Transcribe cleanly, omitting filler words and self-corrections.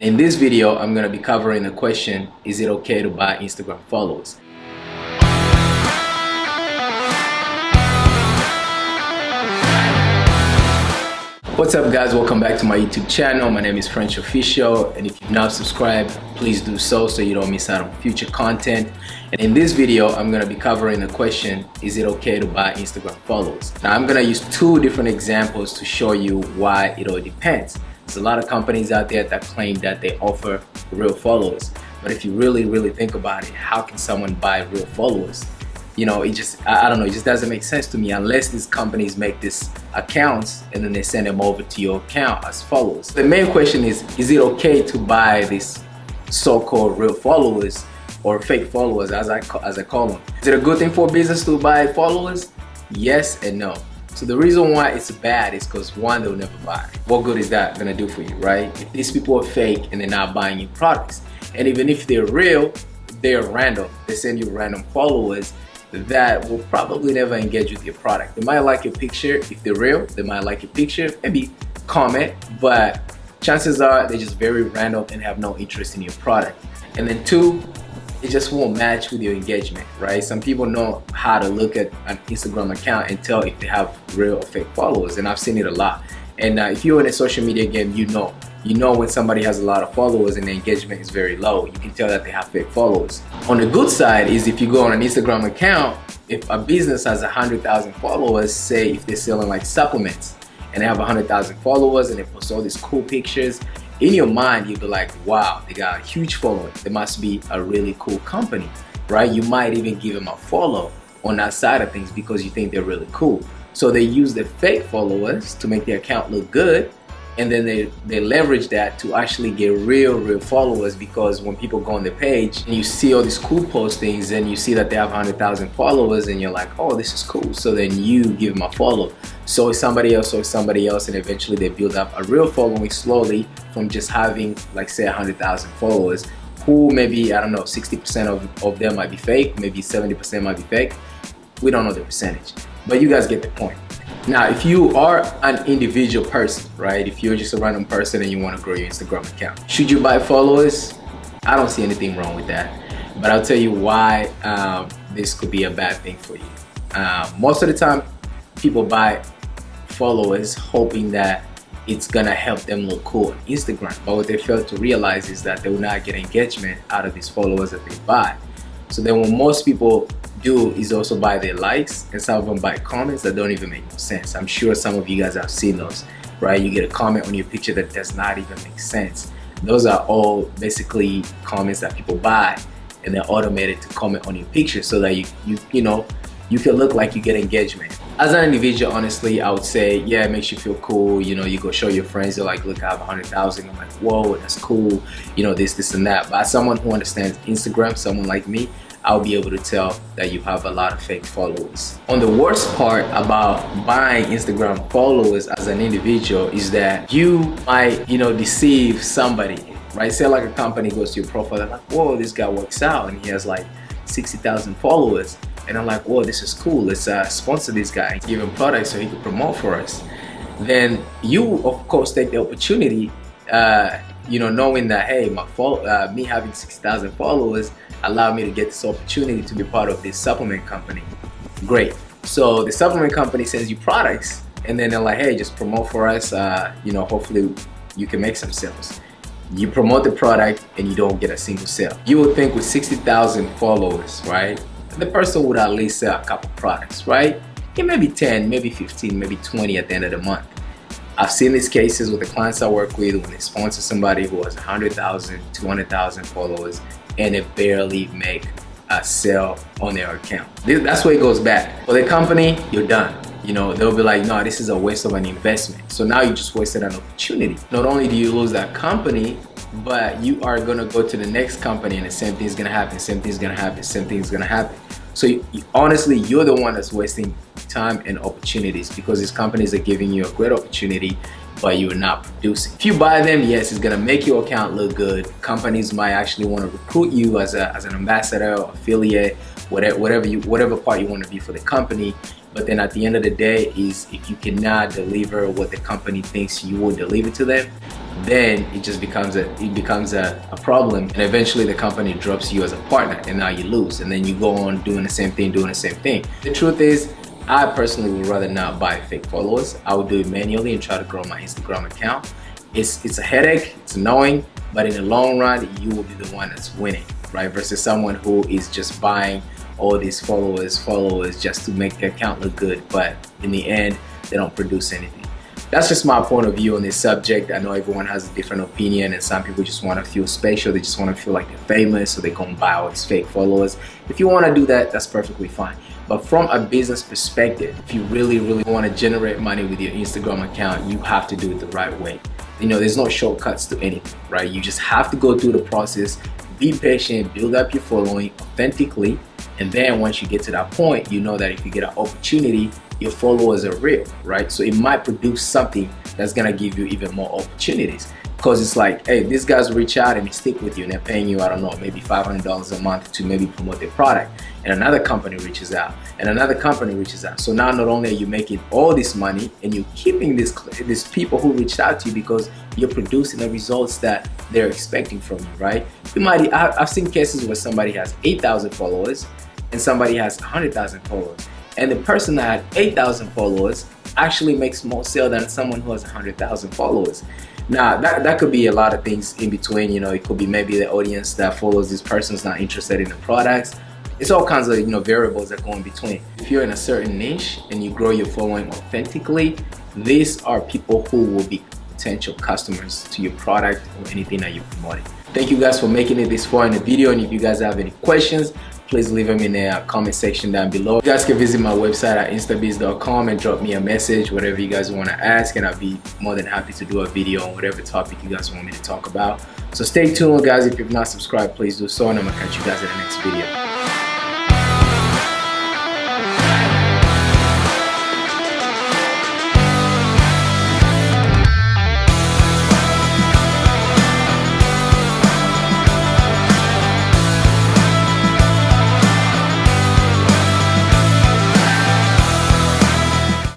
In this video, I'm going to be covering the question, is it okay to buy Instagram followers? What's up guys, welcome back to my YouTube channel. My name is French Official, and if you've not subscribed, please do so you don't miss out on future content. And in this video, I'm going to be covering the question, is it okay to buy Instagram followers? Now I'm going to use two different examples to show you why it all depends. There's a lot of companies out there that claim that they offer real followers, but if you really think about it, how can someone buy real followers? You know, it just, I don't know, it just doesn't make sense to me unless these companies make these accounts and then they send them over to your account as followers. The main question is it okay to buy these so-called real followers or fake followers as I call them? Is it a good thing for business to buy followers? Yes and no. So the reason why it's bad is because one, they'll never buy. What good is that gonna do for you, right? If these people are fake and they're not buying your products, and even if they're real, they're random. They send you random followers that will probably never engage with your product. They might like your picture if they're real, they might like your picture, maybe comment, but chances are they're just very random and have no interest in your product. And then two, it just won't match with your engagement, right? Some people know how to look at an Instagram account and tell if they have real or fake followers, and I've seen it a lot. And if you're in a social media game, you know when somebody has a lot of followers and the engagement is very low, you can tell that they have fake followers. On the good side is if you go on an Instagram account, if a business has 100,000 followers, say if they're selling like supplements and they have 100,000 followers and they post all these cool pictures, in your mind you'd be like, wow, they got a huge following, they must be a really cool company, right? You might even give them a follow on that side of things because you think they're really cool. So they use the fake followers to make their account look good, and then they leverage that to actually get real followers, because when people go on the page and you see all these cool postings and you see that they have 100,000 followers and you're like, oh, this is cool. So then you give them a follow. So it's somebody else, and eventually they build up a real following slowly from just having, like, say 100,000 followers, who maybe, I don't know, 60% of them might be fake, maybe 70% might be fake. We don't know the percentage, but you guys get the point. Now, if you are an individual person, right? If you're just a random person and you want to grow your Instagram account, should you buy followers? I don't see anything wrong with that, but I'll tell you why this could be a bad thing for you. Most of the time, people buy followers hoping that it's gonna help them look cool on Instagram, but what they fail to realize is that they will not get engagement out of these followers that they buy. So then what most people do is also buy their likes, and some of them buy comments that don't even make no sense. I'm sure some of you guys have seen those, right? You get a comment on your picture that does not even make sense. Those are all basically comments that people buy, and they're automated to comment on your picture so that you know, you can look like you get engagement. As an individual, honestly, I would say, yeah, it makes you feel cool. You know, you go show your friends, you're like, look, I have 100,000. I'm like, whoa, that's cool. You know, this and that. But as someone who understands Instagram, someone like me, I'll be able to tell that you have a lot of fake followers. On the worst part about buying Instagram followers as an individual is that you might, you know, deceive somebody, right? Say like a company goes to your profile, they're like, whoa, this guy works out and he has like 60,000 followers. And I'm like, whoa, this is cool. Let's sponsor this guy, give him products so he can promote for us. Then you, of course, take the opportunity, you know, knowing that, hey, me having 60,000 followers allowed me to get this opportunity to be part of this supplement company. Great. So the supplement company sends you products, and then they're like, hey, just promote for us. You know, hopefully you can make some sales. You promote the product and you don't get a single sale. You would think with 60,000 followers, right, the person would at least sell a couple products, right? Yeah, maybe 10, maybe 15, maybe 20 at the end of the month. I've seen these cases with the clients I work with when they sponsor somebody who has 100,000, 200,000 followers, and they barely make a sale on their account. That's where it goes bad. For the company, you're done. You know, they'll be like, no, this is a waste of an investment. So now you just wasted an opportunity. Not only do you lose that company, but you are gonna go to the next company and the same thing's gonna happen, same thing's gonna happen, same thing's gonna happen. So honestly, you're the one that's wasting time and opportunities, because these companies are giving you a great opportunity, but you're not producing. If you buy them, yes, it's gonna make your account look good. Companies might actually want to recruit you as an ambassador or affiliate, whatever part you want to be for the company. But then at the end of the day, is if you cannot deliver what the company thinks you will deliver to them, then it just becomes a problem, and eventually the company drops you as a partner, and now you lose, and then you go on doing the same thing. The truth is, I personally would rather not buy fake followers. I would do it manually and try to grow my Instagram account. It's a headache, it's annoying, but in the long run, you will be the one that's winning, right? Versus someone who is just buying all these followers just to make the account look good, but in the end, they don't produce anything. That's just my point of view on this subject. I know everyone has a different opinion, and some people just want to feel special. They just want to feel like they're famous, so they go and buy all these fake followers. If you want to do that, that's perfectly fine. But from a business perspective, if you really want to generate money with your Instagram account, you have to do it the right way. You know, there's no shortcuts to anything, right? You just have to go through the process, be patient, build up your following authentically, and then once you get to that point, you know that if you get an opportunity, your followers are real, right? So it might produce something that's gonna give you even more opportunities, because it's like, hey, these guys reach out and they stick with you, and they're paying you, I don't know, maybe $500 a month to maybe promote their product, and another company reaches out, and another company reaches out. So now not only are you making all this money, and you're keeping these people who reached out to you because you're producing the results that they're expecting from you, right? I've seen cases where somebody has 8,000 followers and somebody has 100,000 followers, and the person that had 8,000 followers actually makes more sale than someone who has 100,000 followers. Now that could be a lot of things in between. You know, it could be maybe the audience that follows this person is not interested in the products. It's all kinds of, you know, variables that go in between. If you're in a certain niche and you grow your following authentically, these are people who will be potential customers to your product or anything that you're promoting. Thank you guys for making it this far in the video, and if you guys have any questions, please leave them in the comment section down below. You guys can visit my website at instabiz.com and drop me a message, whatever you guys want to ask, and I'll be more than happy to do a video on whatever topic you guys want me to talk about. So stay tuned, guys. If you've not subscribed, please do so, and I'm gonna catch you guys in the next video.